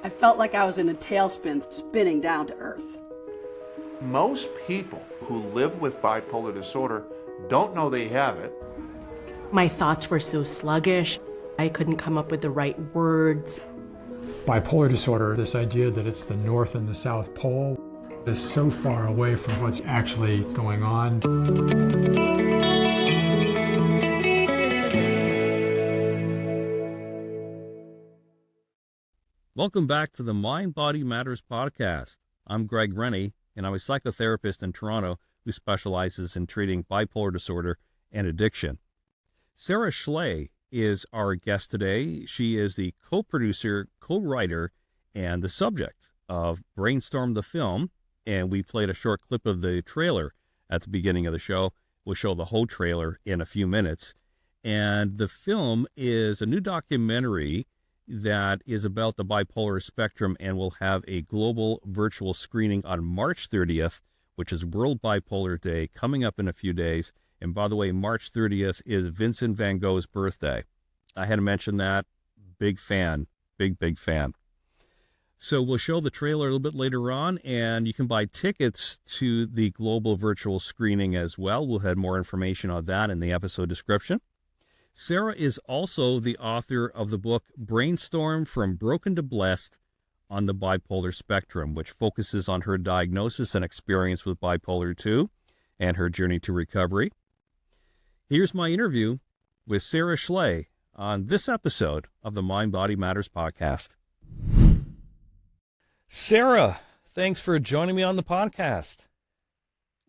I felt like I was in a tailspin spinning down to earth. Most people who live with bipolar disorder don't know they have it. My thoughts were so sluggish. I couldn't come up with the right words. Bipolar disorder, this idea that it's the North and the South Pole, is so far away from what's actually going on. Welcome back to the Mind Body Matters podcast. I'm Greg Rennie, and I'm a psychotherapist in Toronto who specializes in treating bipolar disorder and addiction. Sara Schley is our guest today. She is the co-producer, co-writer, and the subject of Brainstorm the film, and we played a short clip of the trailer at the beginning of the show. We'll show the whole trailer in a few minutes. And the film is a new documentary that is about the bipolar spectrum and will have a global virtual screening on March 30th, which is World Bipolar Day, coming up in a few days. And by the way, March 30th is Vincent van Gogh's birthday. I had to mention that. Big fan. Big fan. So we'll show the trailer a little bit later on, and you can buy tickets to the global virtual screening as well. We'll have more information on that in the episode description. Sara is also the author of the book Brainstorm, From Broken to Blessed on the Bipolar Spectrum, which focuses on her diagnosis and experience with bipolar 2 and her journey to recovery. Here's my interview with Sara Schley on this episode of the Mind Body Matters podcast. Sara, thanks for joining me on the podcast.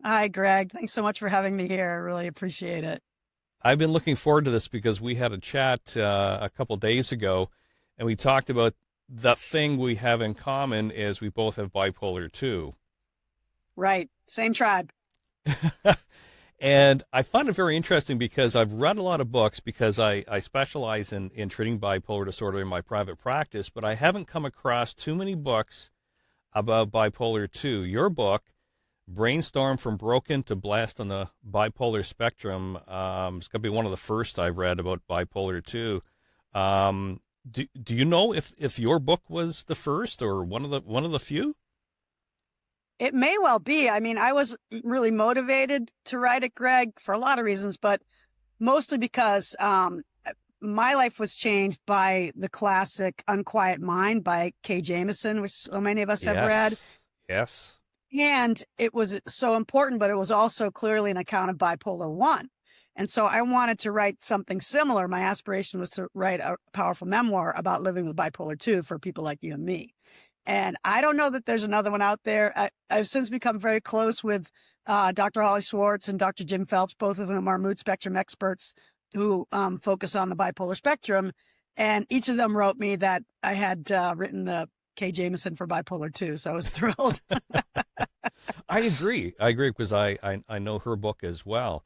Hi, Greg. Thanks so much for having me here. I really appreciate it. I've been looking forward to this because we had a chat a couple days ago, and we talked about the thing we have in common is we both have bipolar 2. Right. Same tribe. And I find it very interesting because I've read a lot of books because I specialize in treating bipolar disorder in my private practice, but I haven't come across too many books about bipolar 2. Your book, Brainstorm, From Broken to Blessed on the Bipolar Spectrum, it's going to be one of the first I've read about bipolar 2. Do you know if your book was the first or one of the few? It may well be. I mean, I was really motivated to write it, Greg, for a lot of reasons, but mostly because my life was changed by the classic Unquiet Mind by Kay Jamison, which so many of us have read. Yes. And it was so important, but it was also clearly an account of bipolar 1. And so I wanted to write something similar. My aspiration was to write a powerful memoir about living with bipolar 2 for people like you and me. And I don't know that there's another one out there. I've since become very close with Dr. Holly Schwartz and Dr. Jim Phelps, both of whom are mood spectrum experts who focus on the bipolar spectrum. And each of them wrote me that I had written the Kay Jamison for bipolar 2. So I was thrilled. I agree because I know her book as well.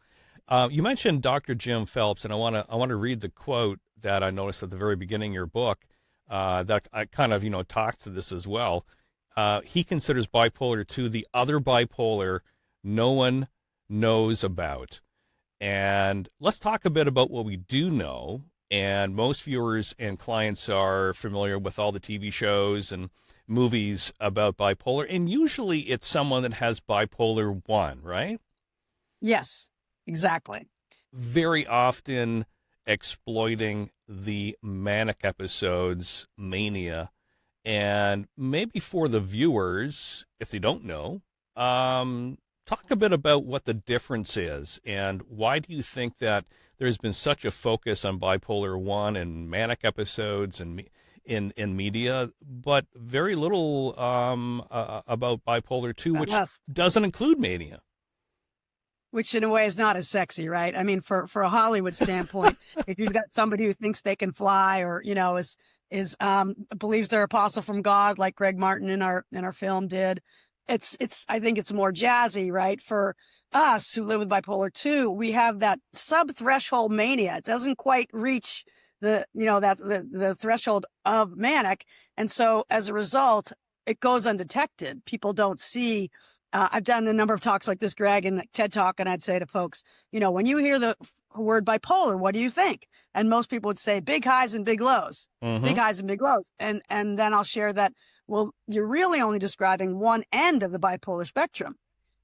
You mentioned Dr. Jim Phelps, and I want to read the quote that I noticed at the very beginning of your book. That I kind of, talked to this as well. He considers bipolar 2 the other bipolar no one knows about. And let's talk a bit about what we do know. And most viewers and clients are familiar with all the TV shows and movies about bipolar. And usually it's someone that has bipolar 1, right? Yes, exactly. Very often exploiting the manic episodes, mania, and maybe for the viewers, if they don't know, talk a bit about what the difference is and why do you think that there's been such a focus on bipolar 1 and manic episodes and in media, but very little about bipolar 2, which doesn't include mania. Which in a way is not as sexy, right? I mean, for a Hollywood standpoint, if you've got somebody who thinks they can fly or, is believes they're apostle from God, like Greg Martin in our film did, I think it's more jazzy, right? For us who live with bipolar 2, we have that sub-threshold mania. It doesn't quite reach the threshold of manic. And so as a result, it goes undetected. People don't see. I've done a number of talks like this, Greg, and TED Talk, and I'd say to folks, when you hear the word bipolar. What do you think? And most people would say big highs and big lows, big highs and big lows. And then I'll share that, well, you're really only describing one end of the bipolar spectrum.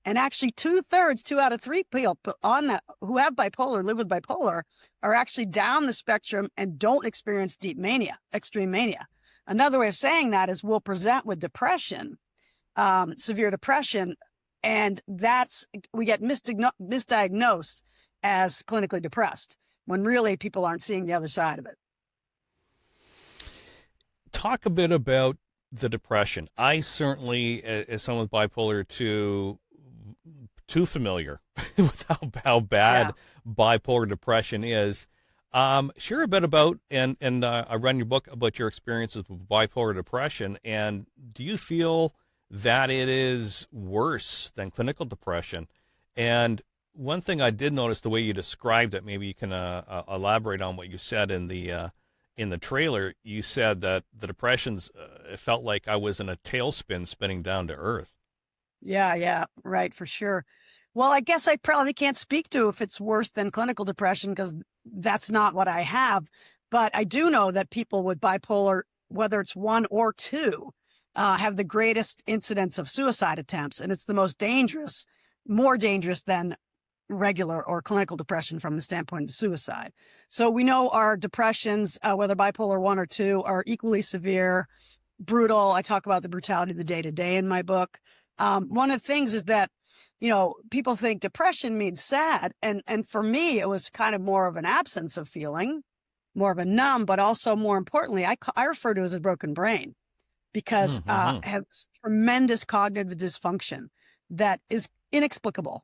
And actually 2/3, 2 out of 3 people on that who have bipolar, live with bipolar, are actually down the spectrum and don't experience deep mania, extreme mania. Another way of saying that is we'll present with depression, severe depression, and we get misdiagnosed as clinically depressed when really people aren't seeing the other side of it. Talk a bit about the depression. I certainly, as someone with bipolar 2, too familiar with how bad bipolar depression is. Share a bit about, and I read your book about your experiences with bipolar depression, and do you feel that it is worse than clinical depression? And one thing I did notice, the way you described it, maybe you can elaborate on what you said in the trailer. You said that the depressions, it felt like I was in a tailspin spinning down to earth. Yeah, right, for sure. Well, I guess I probably can't speak to if it's worse than clinical depression because that's not what I have. But I do know that people with bipolar, whether it's 1 or 2, have the greatest incidence of suicide attempts. And it's the most dangerous, more dangerous than regular or clinical depression from the standpoint of suicide. So we know our depressions, whether bipolar 1 or 2, are equally severe, brutal. I talk about the brutality of the day-to-day in my book. One of the things is that, people think depression means sad. And for me, it was kind of more of an absence of feeling, more of a numb, but also more importantly, I refer to it as a broken brain because I have tremendous cognitive dysfunction that is inexplicable.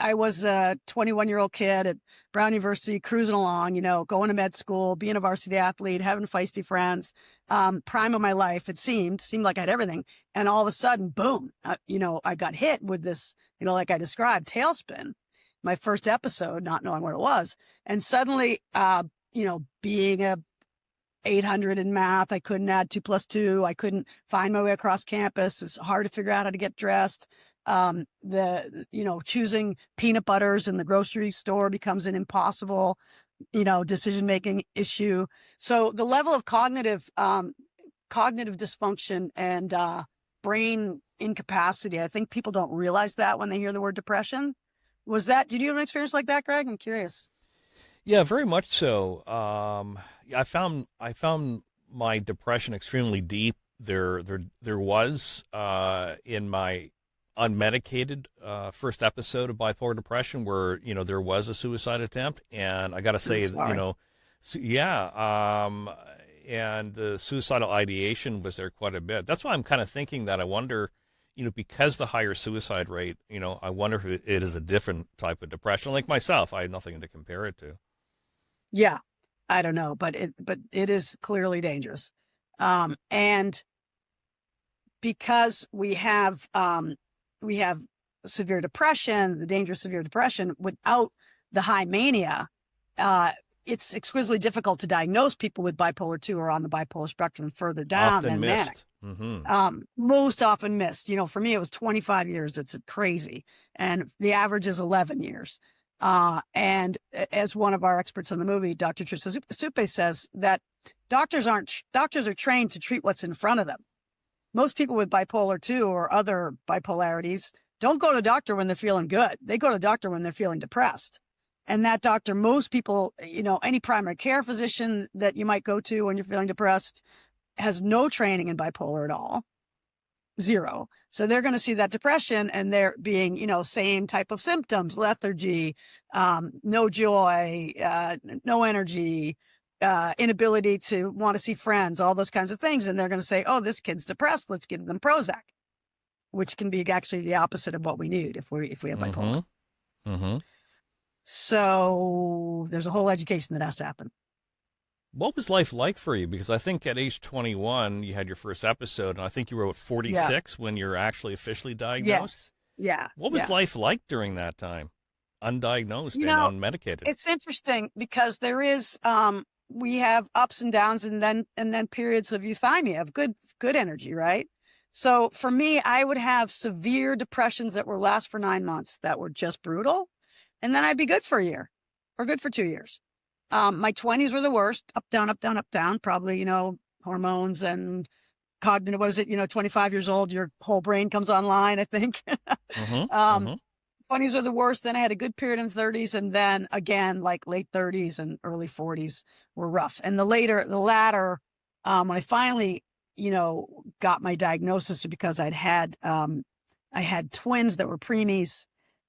I was a 21-year-old kid at Brown University, cruising along, going to med school, being a varsity athlete, having feisty friends, prime of my life. It seemed like I had everything. And all of a sudden, boom, I got hit with this, like I described, tailspin, my first episode, not knowing what it was. And suddenly, being a 800 in math, I couldn't add 2 + 2. I couldn't find my way across campus. It's hard to figure out how to get dressed. Choosing peanut butters in the grocery store becomes an impossible, decision-making issue. So the level of cognitive dysfunction and, brain incapacity, I think people don't realize that when they hear the word depression. Did you have an experience like that, Greg? I'm curious. Yeah, very much so. I found my depression extremely deep. There was, in my unmedicated first episode of bipolar depression where there was a suicide attempt, and I got to say, and the suicidal ideation was there quite a bit. That's why I'm kind of thinking that I wonder, because the higher suicide rate, I wonder if it is a different type of depression. Like myself, I have nothing to compare it to. Yeah, I don't know, but it is clearly dangerous, and because we have severe depression, the danger of severe depression, without the high mania, it's exquisitely difficult to diagnose people with bipolar 2 or on the bipolar spectrum further down than manic. Most often missed. For me, it was 25 years. It's crazy. And the average is 11 years. And as one of our experts on the movie, Dr. Trisha Supe says that doctors are trained to treat what's in front of them. Most people with bipolar 2 or other bipolarities don't go to the doctor when they're feeling good. They go to the doctor when they're feeling depressed. And that doctor, most people, any primary care physician that you might go to when you're feeling depressed has no training in bipolar at all. 0. So they're going to see that depression and they're being, same type of symptoms, lethargy, no joy, no energy, inability to want to see friends, all those kinds of things. And they're going to say, oh, this kid's depressed. Let's give them Prozac, which can be actually the opposite of what we need if we have bipolar. So there's a whole education that has to happen. What was life like for you? Because I think at age 21, you had your first episode, and I think you were 46 when you're actually officially diagnosed. Yes. Yeah. What was life like during that time? Undiagnosed and unmedicated. It's interesting because there is, we have ups and downs and then periods of euthymia, of good energy, right? So for me, I would have severe depressions that would last for 9 months that were just brutal. and then I'd be good for a year or good for 2 years. My 20s were the worst, up, down, up, down, up, down, probably, hormones and cognitive, 25 years old, your whole brain comes online, I think. Mm-hmm. 20s are the worst. Then I had a good period in the 30s. And then again, like late 30s and early 40s were rough. And the latter, when I finally, got my diagnosis because I had twins that were preemies.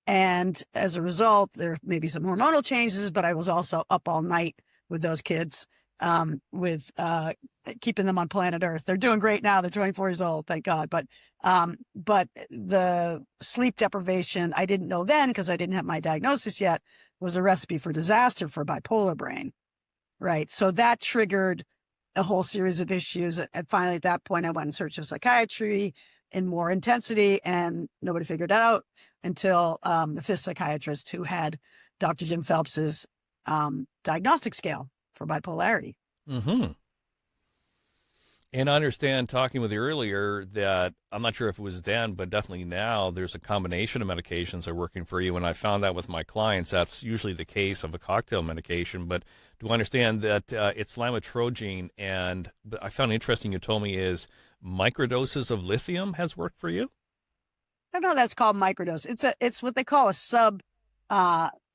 And as a result, there may be some hormonal changes, but I was also up all night with those kids, with keeping them on planet Earth. They're doing great now. They're 24 years old, thank God. But the sleep deprivation, I didn't know then because I didn't have my diagnosis yet, was a recipe for disaster for bipolar brain, right? So that triggered a whole series of issues. And finally, at that point, I went in search of psychiatry in more intensity, and nobody figured it out until the fifth psychiatrist, who had Dr. Jim Phelps's diagnostic scale for bipolarity. Mm-hmm. And I understand, talking with you earlier, that I'm not sure if it was then, but definitely now, there's a combination of medications that are working for you. And I found that with my clients, that's usually the case of a cocktail medication. But do I understand that it's lamotrigine? And I found interesting, you told me, is microdoses of lithium has worked for you? I don't know that's called microdose. It's what they call a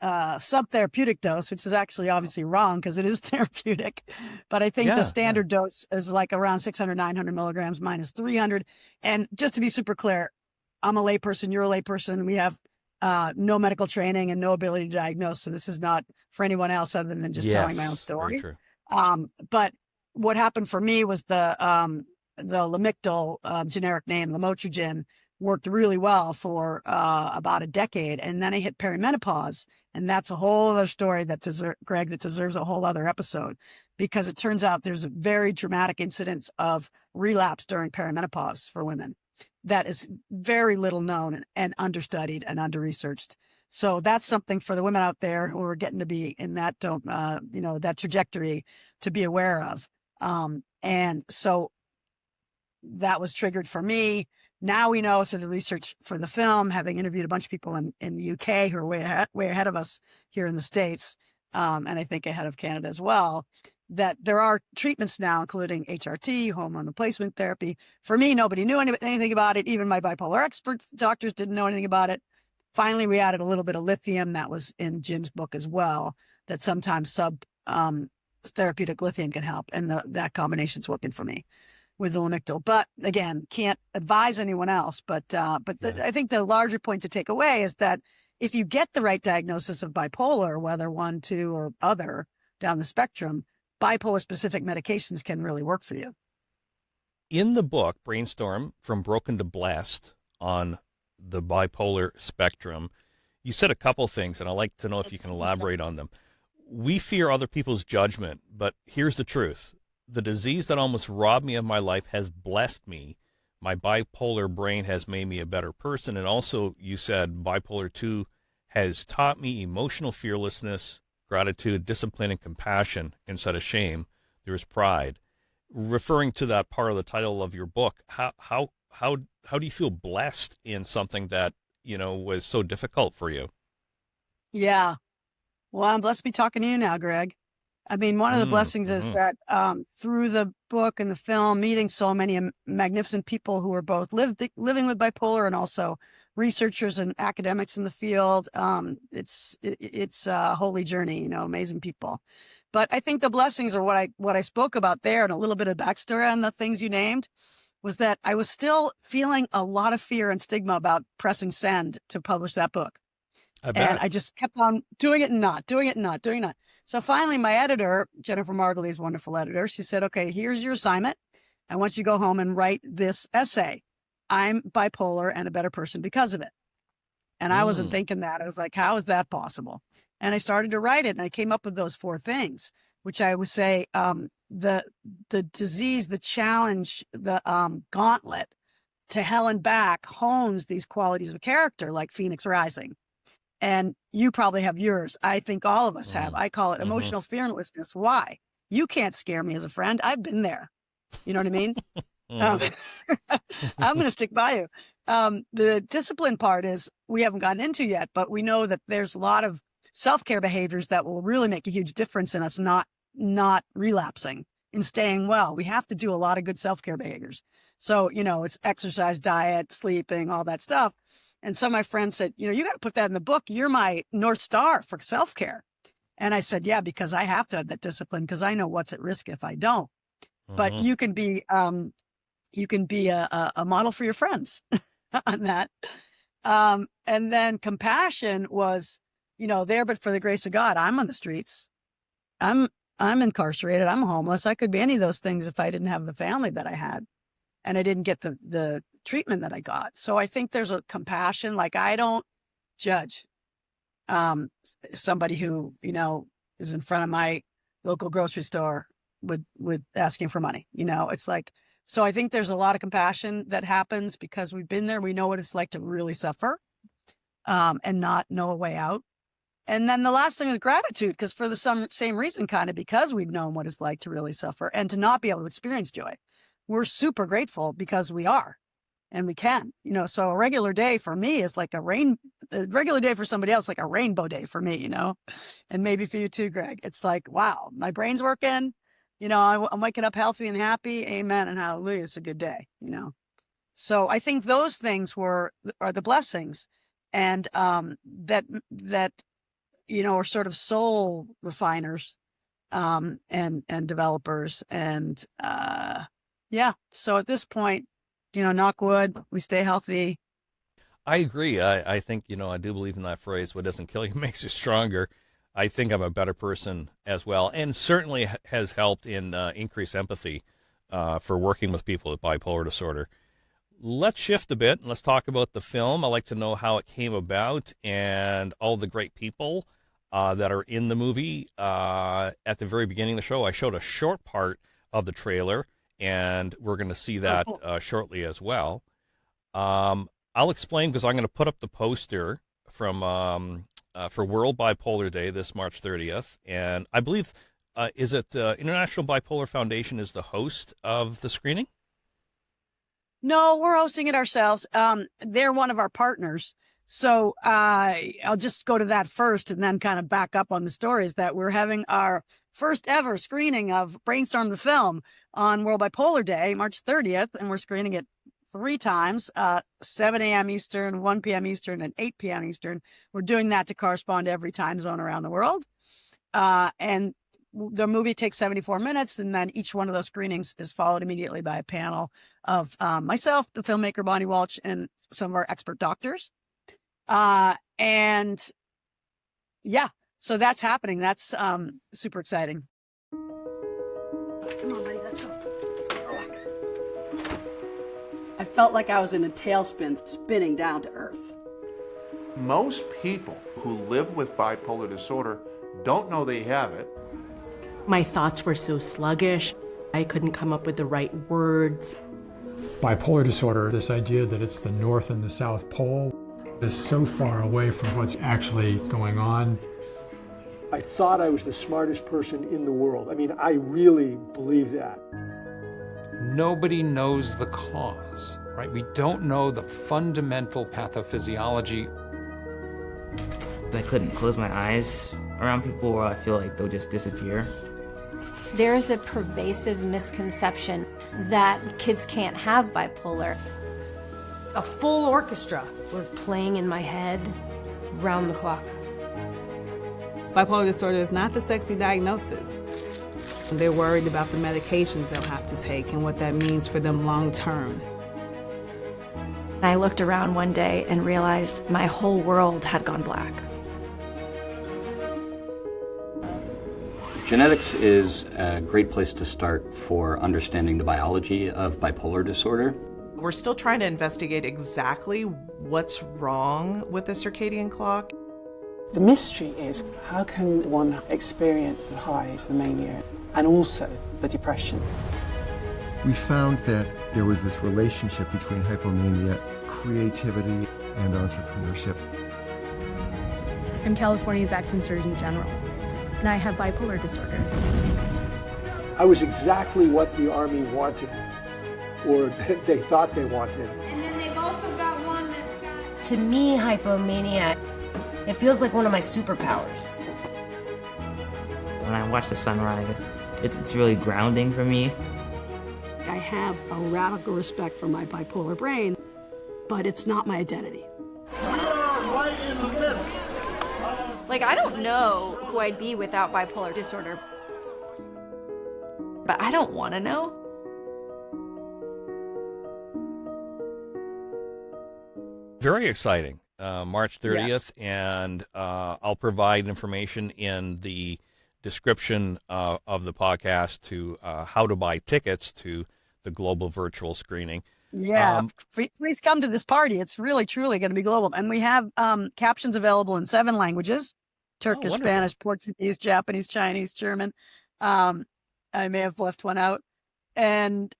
subtherapeutic dose, which is actually obviously wrong because it is therapeutic. But I think the standard dose is like around 600, 900 milligrams minus 300. And just to be super clear, I'm a layperson, you're a layperson. We have no medical training and no ability to diagnose. So this is not for anyone else other than just telling my own story. Very true. But what happened for me was the Lamictal, generic name, lamotrigine, worked really well for about a decade. And then I hit perimenopause. And that's a whole other story that deserves a whole other episode, because it turns out there's a very dramatic incidence of relapse during perimenopause for women that is very little known and understudied and under-researched. So that's something for the women out there who are getting to be in that, that trajectory to be aware of. And so that was triggered for me. Now we know through the research for the film, having interviewed a bunch of people in the UK who are way ahead of us here in the States, and I think ahead of Canada as well, that there are treatments now, including HRT, hormone replacement therapy. For me, nobody knew anything about it. Even my bipolar expert doctors didn't know anything about it. Finally, we added a little bit of lithium. That was in Jim's book as well, that sometimes therapeutic lithium can help. And that combination's working for me with the Lamictal. But again, can't advise anyone else. But I think the larger point to take away is that if you get the right diagnosis of bipolar, whether 1, 2, or other down the spectrum, bipolar specific medications can really work for you. In the book, Brainstorm, From Broken to Blessed, on the bipolar spectrum, you said a couple things, and I'd like to know if you can elaborate on them. We fear other people's judgment, but here's the truth. The disease that almost robbed me of my life has blessed me. My bipolar brain has made me a better person. And also, you said bipolar 2 has taught me emotional fearlessness, gratitude, discipline, and compassion. Instead of shame, there is pride. Referring to that part of the title of your book, how do you feel blessed in something that, was so difficult for you? Yeah. Well, I'm blessed to be talking to you now, Greg. I mean, one of the blessings is that through the book and the film, meeting so many magnificent people who are both living with bipolar and also researchers and academics in the field, it's a holy journey, amazing people. But I think the blessings are what I spoke about there, and a little bit of backstory on the things you named, was that I was still feeling a lot of fear and stigma about pressing send to publish that book. And I just kept on doing it and not, doing it and not, doing it and not. So finally, my editor, Jennifer Margulies, wonderful editor, she said, okay, here's your assignment. I want you to go home and write this essay. I'm bipolar and a better person because of it. And I wasn't thinking that. I was like, how is that possible? And I started to write it, and I came up with those 4 things, which I would say the disease, the challenge, the gauntlet to hell and back hones these qualities of character like Phoenix Rising. And you probably have yours. I think all of us have. I call it emotional fearlessness. Why? You can't scare me as a friend. I've been there. You know what I mean? I'm going to stick by you. The discipline part is we haven't gotten into yet, but we know that there's a lot of self-care behaviors that will really make a huge difference in us not relapsing and staying well. We have to do a lot of good self-care behaviors. So, it's exercise, diet, sleeping, all that stuff. And some of my friends said, you got to put that in the book. You're my North Star for self-care. And I said, yeah, because I have to have that discipline because I know what's at risk if I don't. But you can be a model for your friends on that. And then compassion was, there, but for the grace of God, I'm on the streets. I'm incarcerated. I'm homeless. I could be any of those things if I didn't have the family that I had and I didn't get the treatment that I got. So I think there's a compassion. Like, I don't judge somebody who, is in front of my local grocery store with asking for money. It's like, so I think there's a lot of compassion that happens because we've been there. We know what it's like to really suffer and not know a way out. And then the last thing is gratitude, because for the same reason, kind of because we've known what it's like to really suffer and to not be able to experience joy. We're super grateful because we are and we can, so a regular day for me is like a regular day for somebody else, like a rainbow day for me, and maybe for you too, Greg. It's like, wow, my brain's working, I'm waking up healthy and happy. Amen. And hallelujah. It's a good day, So I think those things are the blessings and that are sort of soul refiners and developers. And so at this point, knock wood, we stay healthy. I agree. I think, I do believe in that phrase, what doesn't kill you makes you stronger. I think I'm a better person as well, and certainly has helped in increased empathy for working with people with bipolar disorder. Let's shift a bit and let's talk about the film. I'd like to know how it came about and all the great people that are in the movie. At the very beginning of the show, I showed a short part of the trailer, and we're going to see that shortly as well. I'll explain because I'm going to put up the poster from for World Bipolar Day this March 30th, and I believe is it International Bipolar Foundation is the host of the screening? No, we're hosting it ourselves. They're one of our partners. So I'll just go to that first and then kind of back up on the stories that we're having our first ever screening of Brainstorm the film on World Bipolar Day, March 30th, and we're screening it 3 times, 7 a.m. Eastern, 1 p.m. Eastern, and 8 p.m. Eastern. We're doing that to correspond to every time zone around the world. And the movie takes 74 minutes, and then each one of those screenings is followed immediately by a panel of myself, the filmmaker Bonnie Walsh, and some of our expert doctors. And yeah, so that's happening. That's super exciting. Come on, buddy, let's go. I felt like I was in a tailspin spinning down to earth. Most people who live with bipolar disorder don't know they have it. My thoughts were so sluggish. I couldn't come up with the right words. Bipolar disorder, this idea that it's the North and the South Pole, is so far away from what's actually going on. I thought I was the smartest person in the world. I mean, I really believe that. Nobody knows the cause, right? We don't know the fundamental pathophysiology. I couldn't close my eyes around people where I feel like they'll just disappear. There is a pervasive misconception that kids can't have bipolar. A full orchestra was playing in my head round the clock. Bipolar disorder is not the sexy diagnosis. They're worried about the medications they'll have to take and what that means for them long term. I looked around one day and realized my whole world had gone black. Genetics is a great place to start for understanding the biology of bipolar disorder. We're still trying to investigate exactly what's wrong with the circadian clock. The mystery is, how can one experience the highs, the mania, and also the depression? We found that there was this relationship between hypomania, creativity, and entrepreneurship. I'm California's acting surgeon general, and I have bipolar disorder. I was exactly what the Army wanted. or they thought they wanted. And then they've also got one that's got... To me, hypomania, it feels like one of my superpowers. When I watch the sunrise, it's really grounding for me. I have a radical respect for my bipolar brain, but it's not my identity. Like, I don't know who I'd be without bipolar disorder, but I don't want to know. Very exciting. March 30th, and I'll provide information in the description of the podcast to how to buy tickets to the global virtual screening. Yeah, please come to this party. It's really, truly going to be global. And we have captions available in 7 languages: Turkish, Spanish, Portuguese, Japanese, Chinese, German. I may have left one out. And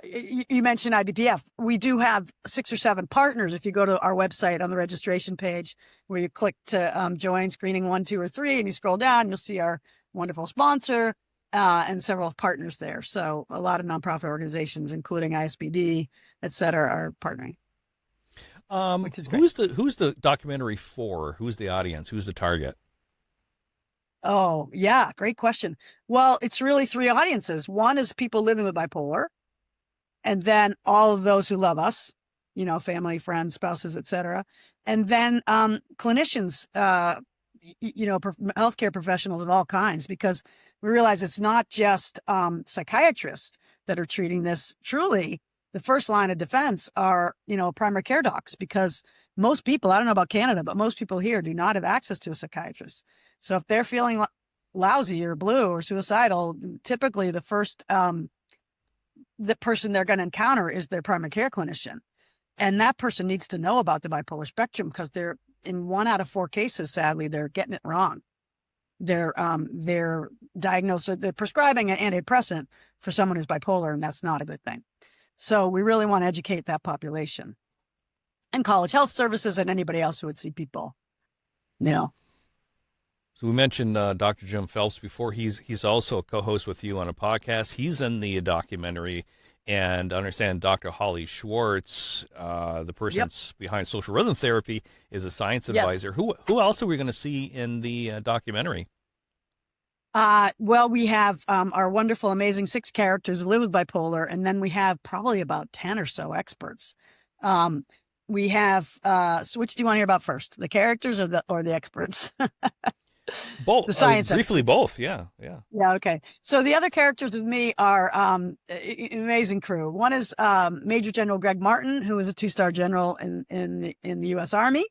you mentioned IBPF. We do have 6 or 7 partners. If you go to our website on the registration page, where you click to join screening 1, 2, or 3, and you scroll down, you'll see our wonderful sponsor and several partners there. So a lot of nonprofit organizations, including ISBD, et cetera, are partnering. Which is great. Who's the documentary for? Who's the audience? Who's the target? Oh, yeah. Great question. Well, it's really 3 audiences. One is people living with bipolar, and then all of those who love us, you know, family, friends, spouses, et cetera. And then clinicians, you know, healthcare professionals of all kinds, because we realize it's not just psychiatrists that are treating this. Truly, the first line of defense are, you know, primary care docs, because most people, I don't know about Canada, but most people here do not have access to a psychiatrist. So if they're feeling lousy or blue or suicidal, typically the first the person they're going to encounter is their primary care clinician. And that person needs to know about the bipolar spectrum, because they're in 1 out of 4 cases, sadly, they're getting it wrong. They're diagnosed, they're prescribing an antidepressant for someone who's bipolar, and that's not a good thing. So we really want to educate that population, and college health services and anybody else who would see people, you know. So we mentioned Dr. Jim Phelps before. He's also a co-host with you on a podcast. He's in the documentary, and I understand Dr. Holly Schwartz, the person behind social rhythm therapy, is a science advisor. Who else are we going to see in the documentary? Well, we have our wonderful, amazing 6 characters who live with bipolar, and then we have probably about 10 or so experts. We have so which do you want to hear about first, the characters or the experts? Both. The science briefly, both. Yeah. Okay. So the other characters with me are an amazing crew. One is Major General Greg Martin, who is a 2-star general in the U.S. Army.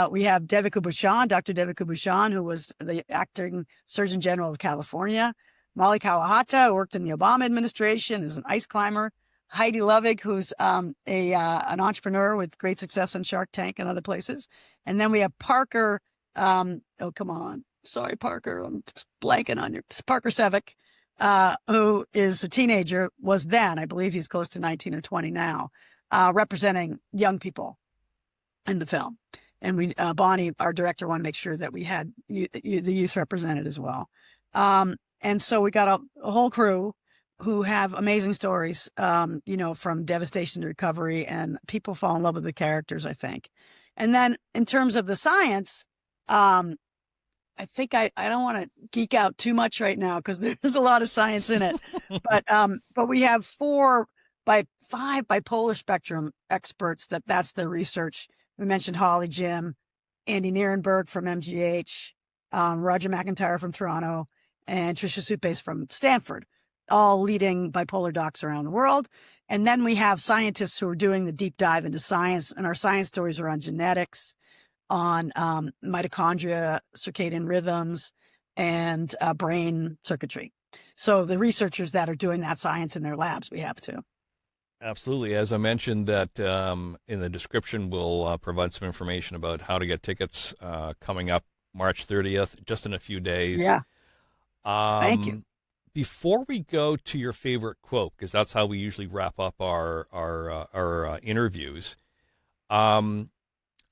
We have Devika Bhushan, Dr. Devika Bhushan, who was the acting Surgeon General of California. Molly Kawahata, who worked in the Obama administration, is an ice climber. Heidi Lovig, who's an entrepreneur with great success on Shark Tank and other places. And then we have Parker. Oh, come on. Sorry, Parker. I'm just blanking on you. Parker Sevick, who is a teenager, was then, I believe he's close to 19 or 20 now, representing young people in the film. And we, Bonnie, our director, wanted to make sure that we had the youth represented as well. And so we got a whole crew who have amazing stories, you know, from devastation to recovery, and people fall in love with the characters, I think. And then in terms of the science, I think I don't want to geek out too much right now, because there's a lot of science in it, but we have 5 bipolar spectrum experts that's their research. We mentioned Holly, Jim, Andy Nierenberg from MGH, Roger McIntyre from Toronto, and Tricia Supes from Stanford, all leading bipolar docs around the world. And then we have scientists who are doing the deep dive into science, and our science stories are on genetics, on mitochondria, circadian rhythms, and brain circuitry. So the researchers that are doing that science in their labs, we have to. Absolutely. As I mentioned, that in the description, we'll provide some information about how to get tickets coming up March 30th, just in a few days. Yeah. Thank you. Before we go to your favorite quote, because that's how we usually wrap up our interviews,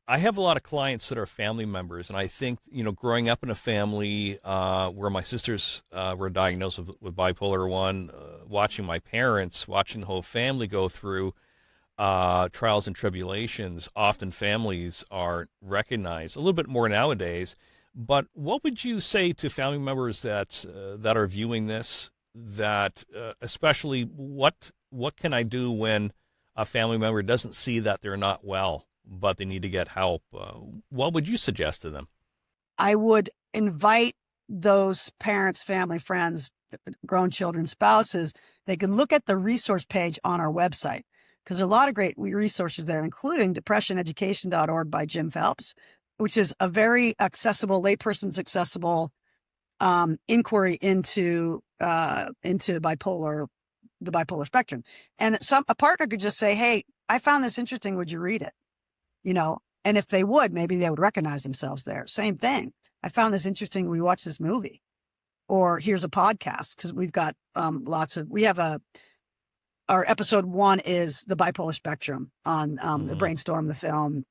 I have a lot of clients that are family members, and I think, you know, growing up in a family where my sisters were diagnosed with bipolar 1, watching my parents, watching the whole family go through trials and tribulations. Often families are recognized a little bit more nowadays. But what would you say to family members that are viewing this? That especially what can I do when a family member doesn't see that they're not well, but they need to get help? What would you suggest to them? I would invite those parents, family, friends, grown children, spouses. They could look at the resource page on our website, because there are a lot of great resources there, including depressioneducation.org by Jim Phelps, which is a very accessible, layperson's accessible inquiry into the bipolar spectrum. And a partner could just say, "Hey, I found this interesting. Would you read it?" And if they would, maybe they would recognize themselves there. Same thing. "I found this interesting. We watch this movie," or "Here's a podcast," because we've got our episode 1 is the bipolar spectrum on the Brainstorm, the film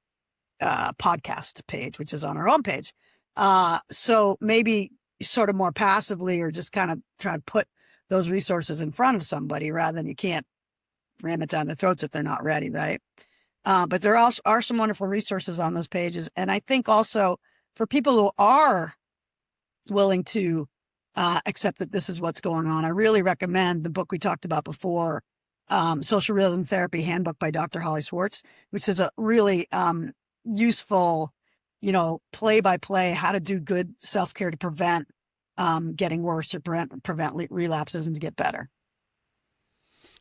podcast page, which is on our homepage. So maybe sort of more passively, or just kind of try to put those resources in front of somebody rather than you can't ram it down their throats if they're not ready, right? But there are some wonderful resources on those pages. And I think also for people who are willing to accept that this is what's going on, I really recommend the book we talked about before, Social Rhythm Therapy Handbook by Dr. Holly Schwartz, which is a really useful, play-by-play, how to do good self-care to prevent getting worse, or prevent relapses and to get better.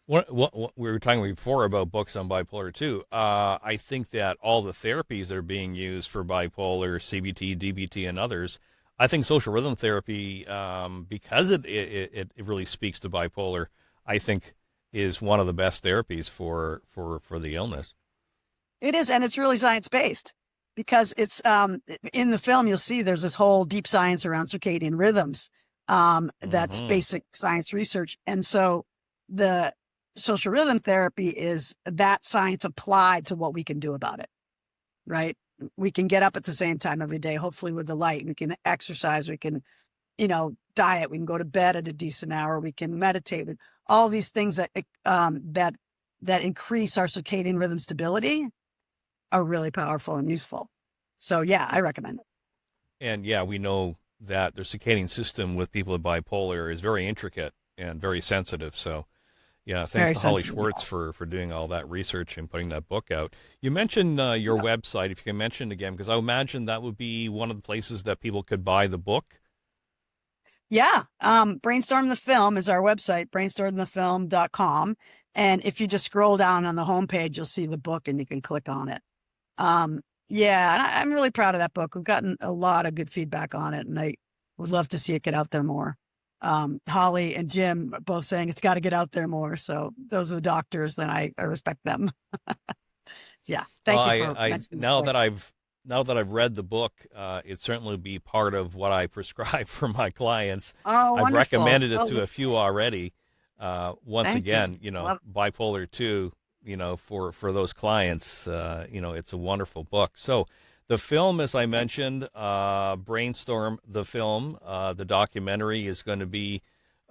What we were talking before about books on bipolar too. I think that all the therapies that are being used for bipolar, CBT, DBT, and others, I think social rhythm therapy, because it really speaks to bipolar, I think is one of the best therapies for the illness. It is, and it's really science-based, because it's in the film, you'll see there's this whole deep science around circadian rhythms. That's basic science research. And so the social rhythm therapy is that science applied to what we can do about it, right? We can get up at the same time every day, hopefully with the light. We can exercise. We can, diet. We can go to bed at a decent hour. We can meditate. All these things that increase our circadian rhythm stability are really powerful and useful. So yeah, I recommend it. And yeah, we know that the circadian system with people with bipolar is very intricate and very sensitive. So yeah, thanks to Holly Schwartz for doing all that research and putting that book out. You mentioned your website, if you can mention it again, because I imagine that would be one of the places that people could buy the book. Yeah. Brainstorm the Film is our website, brainstormthefilm.com. And if you just scroll down on the homepage, you'll see the book and you can click on it. Yeah, and I'm really proud of that book. We've gotten a lot of good feedback on it, and I would love to see it get out there more. Holly and Jim are both saying it's got to get out there more. So those are the doctors, then I respect them. Yeah. Thank you for mentioning now that I've read the book, it certainly be part of what I prescribe for my clients. Oh, I've wonderful. recommended it to a few already. Once again, bipolar 2, for those clients, it's a wonderful book. So the film, as I mentioned, Brainstorm the Film, the documentary is going to be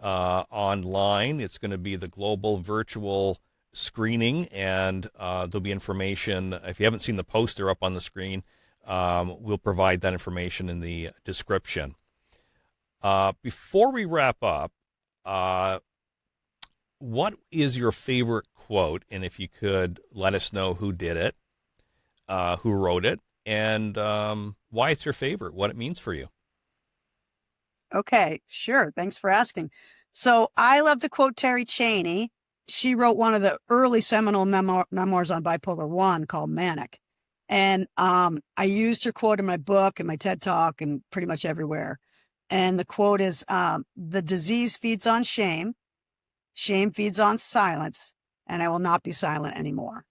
online. It's going to be the global virtual screening, and there'll be information. If you haven't seen the poster up on the screen, we'll provide that information in the description. Before we wrap up, what is your favorite quote? And if you could let us know who did it, who wrote it, and why it's your favorite, what it means for you. Okay, sure. Thanks for asking. So I love to quote Terry Chaney. She wrote one of the early seminal memoirs on bipolar 1 called Manic. And I used her quote in my book and my TED Talk and pretty much everywhere. And the quote is, "The disease feeds on shame. Shame feeds on silence, and I will not be silent anymore."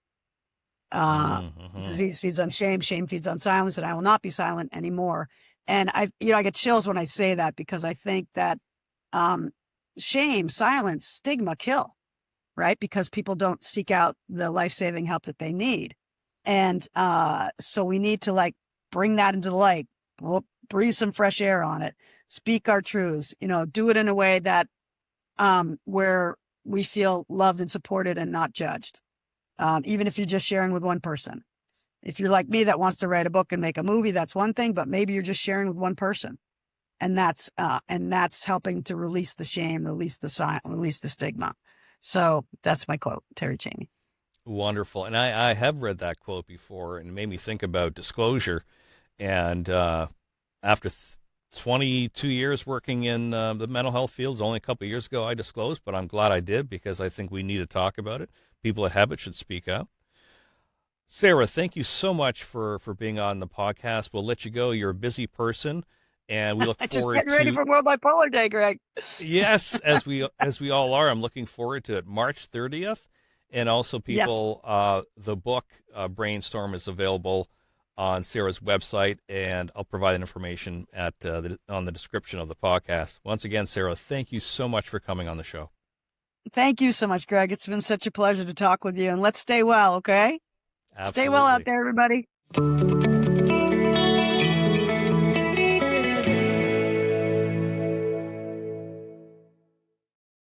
Disease feeds on shame. Shame feeds on silence, and I will not be silent anymore. And I get chills when I say that, because I think that shame, silence, stigma kill, right? Because people don't seek out the life-saving help that they need. And so we need to bring that into the light, breathe some fresh air on it, speak our truths, do it in a way that where we feel loved and supported and not judged. Even if you're just sharing with one person. If you're like me that wants to write a book and make a movie, that's one thing, but maybe you're just sharing with one person. And that's helping to release the shame, release the stigma. So that's my quote, Terry Chaney. Wonderful. And I have read that quote before, and it made me think about disclosure. And after 22 years working in the mental health field, only a couple of years ago I disclosed, but I'm glad I did because I think we need to talk about it. People that have it should speak out. Sara, thank you so much for being on the podcast. We'll let you go. You're a busy person, and we look forward to... Just getting ready for World Bipolar Day, Greg. Yes, as we all are. I'm looking forward to it. March 30th. And also, people, yes. The book, Brainstorm, is available on Sara's website, and I'll provide information on the description of the podcast. Once again, Sara, thank you so much for coming on the show. Thank you so much, Greg. It's been such a pleasure to talk with you, and let's stay well, okay? Absolutely. Stay well out there, everybody.